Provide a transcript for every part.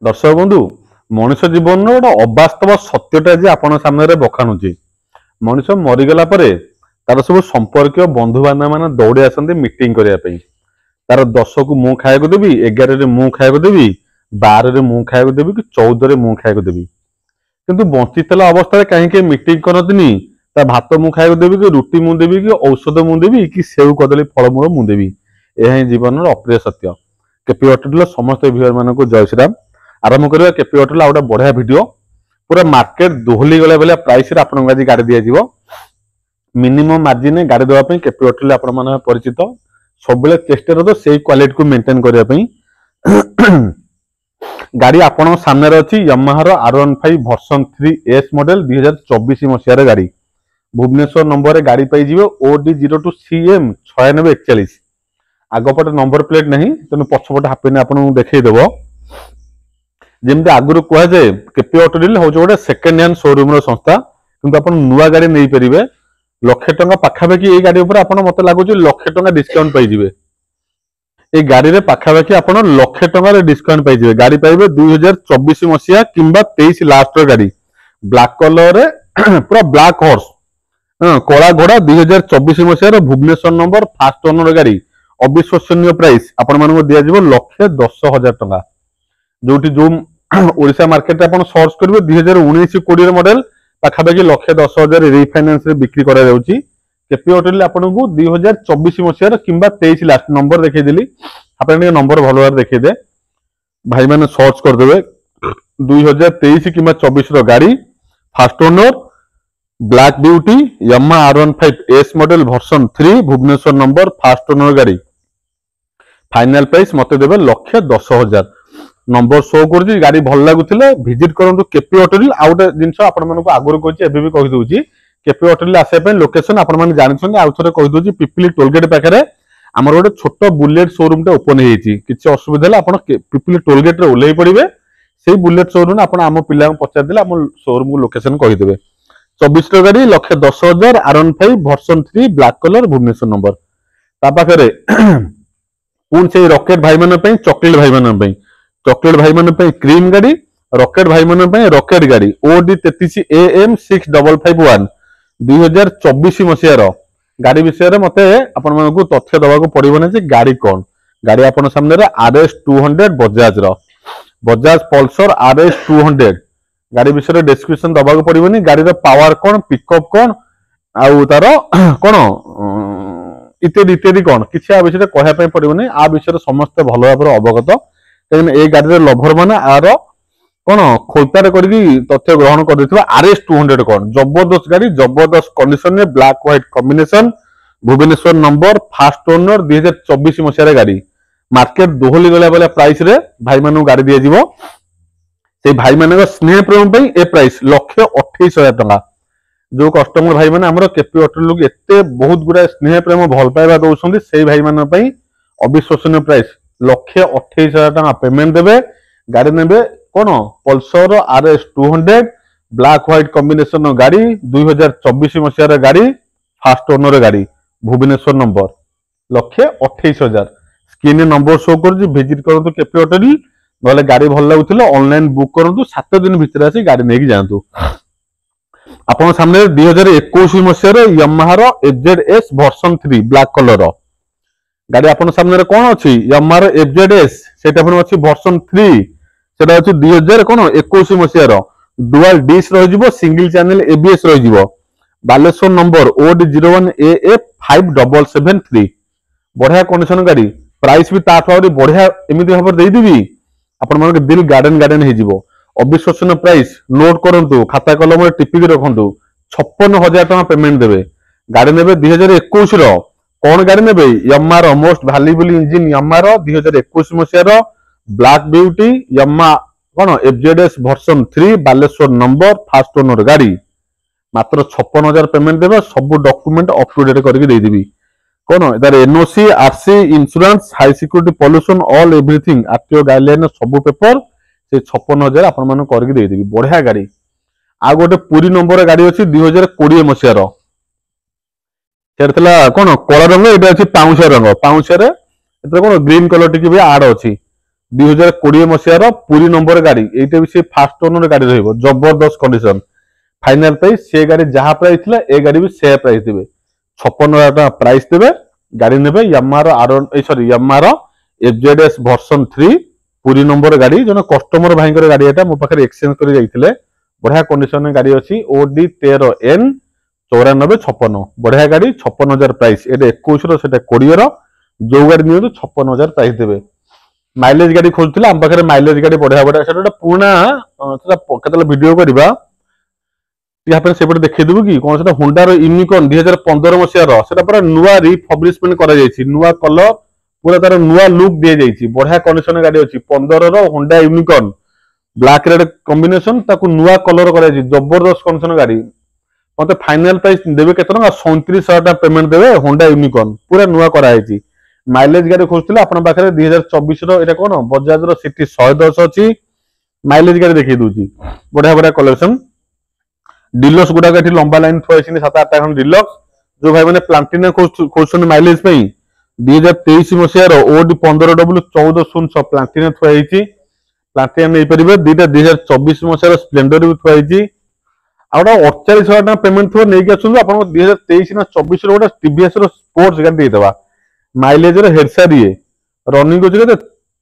दर्शक बंधु मनुष्य जीवन गोटे अवास्तव सत्यटा जे आपण सामने बखाणुची मनुष्य मरीगला तार सब संपर्क बंधु बांधव मैंने दौड़ी आसती मीटिंग करने तार 10 को मु खाया देवी 11 मु खाया देवी 12 मु खाया देवी कि 14 मु खाया देवी किंतु बंचीला अवस्था कहीं मीटिंग करती भात मु खाया देवी कि रुटी मु देवी कि औषध मु देवी कि सेव कदली फलमूल मु देवी यह जीवन अप्रिय सत्य। केपी अटल समस्त व्यूअर मानक जय श्रीराम। आरंभ करवा केपी अटल आ गोटे बढ़िया वीडियो पूरा मार्केट दोहली गला बेला प्राइस रे आपन आज गाड़ी दिया जीवो मिनिमम मार्जिन गाड़ी देवाई केपी अटल आपण माने परिचित सब चेष्टा तो से क्वालिटी को मेंटेन करने गाड़ी आपण सामने अच्छी यामाहार R15 वर्सन 3S मॉडल 2024 मसीह गाड़ी भुवनेश्वर नंबर गाड़ी पाई OD02CM 9641 आगपटे नंबर प्लेट नहीं तेणु पछपटे हापेन आपको देखईदेव जमी आगुरी कहुए केपी अटोरिल हूँ गोटे सेकेंड हैंड शोरूम संस्था किंतु आप नुआ गाड़ी नहीं पारे लक्षे टंका पाखापाखि ये गाड़ी उपर आपन मत लगुच लक्षे टंका डिस्काउंट पाइबे ये गाड़ी रे पाखापाखि आपन लक्षे टंका डिस्काउंट पाइबे गाड़ी पाइबे 2024 मसीहा किंबा 23 लास्ट गाड़ी ब्लैक कलर पूरा ब्लैक हॉर्स कला घोड़ा 2024 मसीहार भुवनेश्वर नंबर फास्ट ओनर गाड़ी अविश्वसनीय प्राइस आपण मानक दिया लक्षे 10,000 टंका जो ओडिशा मार्केट आप सर्च करेंगे 2019-20 मॉडल पाखापाखि लक्षे 10,000 रिफाइनान्स बिक्री करा जाउची। केपी अटोरिल आपको 2024 मसीहार किंबा 23 लास्ट नंबर देखईदेली आप नंबर भल भाव देखईदे भाई मैंने सर्च करदे 2023 किंबा 24 गाड़ी first owner black beauty Yamaha R15S model version 3 Bhubaneswar number first owner गाड़ी फाइनल प्राइस मत देवे लक्षे 10,000 नंबर शो कर गाड़ी भल लगुले भिजिट करूँ केपी अटोरिल आउ गोटे जिनस आगुरी कही कहीदे केपी अटोरिल आसापी लोकेशन आप जानते आउ थे कहीदे पिपिली टोलगेट पाखे आमर गोटे छोट बुलेट शोरूम टे ओपन होती असुविधा आप पिपिली टोलगेट ओल्ल पड़े से बुलेट शोरूम आम पिला पचार आम शोरूम को लोकेशन कहीदेवे 24 गाड़ी लक्षे 10,000 R15 version 3 black colour Bhubaneswar number तापाखे पुणी से रॉकेट भाई मान चॉकलेट भाई मान चॉकलेट भाई मान क्रीम गाड़ी रॉकेट भाई मान रॉकेट गाड़ी OD33 AM 6551 2024 मसीहार गाड़ी विषय मत आपको तथ्य दवाक पड़ो ना गाड़ी कौन गाड़ी आपन सामने RS 200 बजाज पल्सर RS 200 गाड़ी विषय डिस्क्रिप्शन दबाक पड़ोनी गाड़ी पावर कौन पिकअप कौन आउ तार कौन इत्यादि इत्यादि कौन किसी आ विषय कहवाई पड़ोनी आ विषय समस्त भल भाव अवगत कहीं ए गाड़ी लभर मैंने आर कौन खोलतार तथ्य ग्रहण कर RS 200 कौन जबरदस्त गाड़ी जबरदस्त कंडीशन में black white combination Bhubaneswar number first owner 2024 मसीहार गाड़ी मार्केट दोहली गला बेला प्राइस रे भाई मान गाड़ी दिया से भाई मान स्नेह प्रेम ए प्राइस लक्षे 28,000 टंका जो कस्टमर भाई मैंने आम केपी अटोरिल एत बहुत गुड़ा स्नेह प्रेम भल पाइबा दौरान से भाई मान अविश्वसनीय प्राइस लक्षे 28,000 टंका पेमेंट देवे गाड़ी ने कौन Pulsar RS 200 black white combination गाड़ी 2024 मसीहार गाड़ी फास्ट ओनर गाड़ी भुवनेश्वर नंबर लक्षे 28,000 स्क्रीन नंबर शो कर भिजिट करूँ केपी अटोरिल ना गाड़ी भल लगुले ऑनलाइन बुक करूँ 7 दिन भितर आसी गाड़ी नहीं जातु आप सामने 2021 मसीहार यामाहार FZS वर्सन 3 ब्लैक कलर गाड़ी आपन सामने कौन अच्छी यामाहार FZS से वर्सन 3 से 2021 मसीहार dual disc single channel ABS Balasore number OD01 AF 5773 बढ़िया कंडीशन गाड़ी प्राइस भी ताठू बढ़िया एमती भाव देदेवी आपण मान दिल गार्डन गार्डन हो अविश्वसनीय प्राइस नोट करूँ खाता कलम टिपिक रखु 56,000 टका पेमेंट देवे गाड़ी ने 2021 कौन गाड़ी ने यामाहार मोस्ट वैल्यूएबल इंजिन यामाहार 2021 मसीहार ब्लैक ब्यूटी यामा कौन FZS version 3 Balasore number first owner गाड़ी मात्र 56,000 पेमेंट देवे सब डॉक्यूमेंट अप टू डेट करके देदेवी कौन तार NOC RC insurance high security pollution all everything RTO guideline सब पेपर से 56,000 आपण मान करके देदेवी बढ़िया गाड़ी आ गोटे पूरी नंबर गाड़ी अच्छी 2020 मसीहार कौन कला रंग ये पाउंसिया रंग पाउंसिया कौन ग्रीन कलर टी भी आड अच्छी 2020 मसीहार पुरी नंबर गाड़ी एटा भी से फास्ट ओनर गाड़ी रहिबो जबरदस्त कंडीशन फाइनल प्राइस से गाड़ी जहां प्राइस थिला ए गाड़ी भी से प्राइस देबे 56,000 टका प्राइस देबे गाड़ी नेबे यामार एफजेडएस वर्जन 3 पुरी नंबर गाड़ी जने कस्टमर भाईकर गाड़ी एटा मो पाखरे एक्सचेंज करि जाइथिले बढ़िया कंडीशन गाड़ी अछि ओडी 13N 9456 बढ़िया गाड़ी 56,000 प्राइस एटा 21 रो सेटा 20 रो जो गाड़ी नियो 56,000 प्राइस देबे माइलेज गाड़ी खोजुथिला हम पाखरे माइलेज गाड़ी बढ़िया बढ़िया सेटा पुराना सेटा केतले वीडियो करबा यहाँ सेपटे देखदेबू कि कौन से होंडार यूनिकॉर्न 2015 मसीहार से पूरा नुआ रिफब्रिशमेंट करा नुआ कलर पूरा तार नुआ लुक दी जाइए बढ़िया कंडीशन गाड़ी अच्छी 15 Honda unicorn black red combination ताकू नुआ कलर करा जबरदस्त कंडीशन गाड़ी मत फाइनल प्राइस देवे केते 37,000 टका पेमेंट देवे होंडा यूनिकॉर्न पूरा नुआ करा माइलेज गाड़ी खोजुले आप 2024 रो कौन बजाज रो सिटी 110 अच्छी माइलेज गाड़ी देखिए दूसरी बढ़िया बढ़िया कलेक्शन डिलक्स गुड़ाक लंबा लाइन थुआ 7-8 खंड डिलक्स जो भाई मैंने प्लांटिना खोज माइलेज 2023 मसीहार ओडी 15W1406 प्लांटिना थुआ प्लांटिना नहीं पारे दुईटा 2024 मसीहार स्प्लेंडर भी थुआ आउटा 48,000 टका पेमेंट थुआ नहीं आसुन आप 2023 ना 24 गोटे टीवीएस स्पोर्ट्स गाड़ी देदेवा माइलेज हेडसार ये रनिंग होते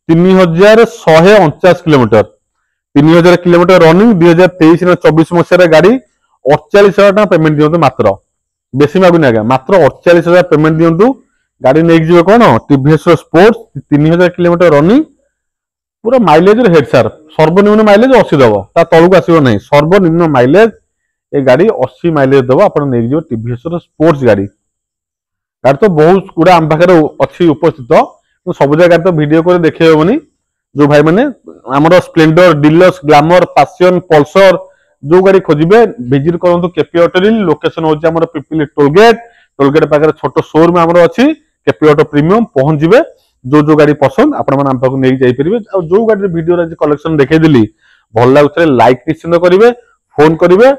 3,149 किलोमीटर 3,000 किलोमीटर रनिंग 2023 ना 24 मसीहार गाड़ी 48,000 टका पेमेंट दिंतु मात्र बेसी मागुनि आज्ञा मात्र 48,000 पेमेंट दिंतु गाड़ी नहीं जीव कौन टीवीएस स्पोर्ट्स 3,000 किलोमीटर रनिंग पूरा माइलेज हेडसार सर्वनिम्न माइलेज 80 दब ता तलू आसो ना सर्वनिम्न माइलेज ये गाड़ी 80 माइलेज दब आप टीवीएस स्पोर्ट्स गाड़ी गाड़ी तो बहुत गुड़ा आम पाखे अच्छी उपस्थित तो सब जगह तो वीडियो कर देखे हेनी जो भाई मैंने आमर Splendor deluxe glamour passion Pulsar जो गाड़ी खोजे विजिट करूँ केपी ऑटो लोकेशन हूँ पिपिली टोलगेट पाखे छोट शोरूम आम अच्छी केपी ऑटो प्रीमियम पहुंच जाए जो गाड़ी पसंद आप नहीं जापरेंगे जो गाड़ी वीडियो कलेक्शन देखी भल लगुले लाइक निश्चिंत करेंगे फोन करेंगे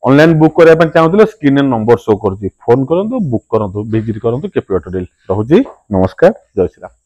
ऑनलाइन बुक करने चाहते स्क्रीन नंबर शो कर फोन करूँ बुक करूँ विजिट करूँ केपी ऑटो रोचे नमस्कार जय श्री राम।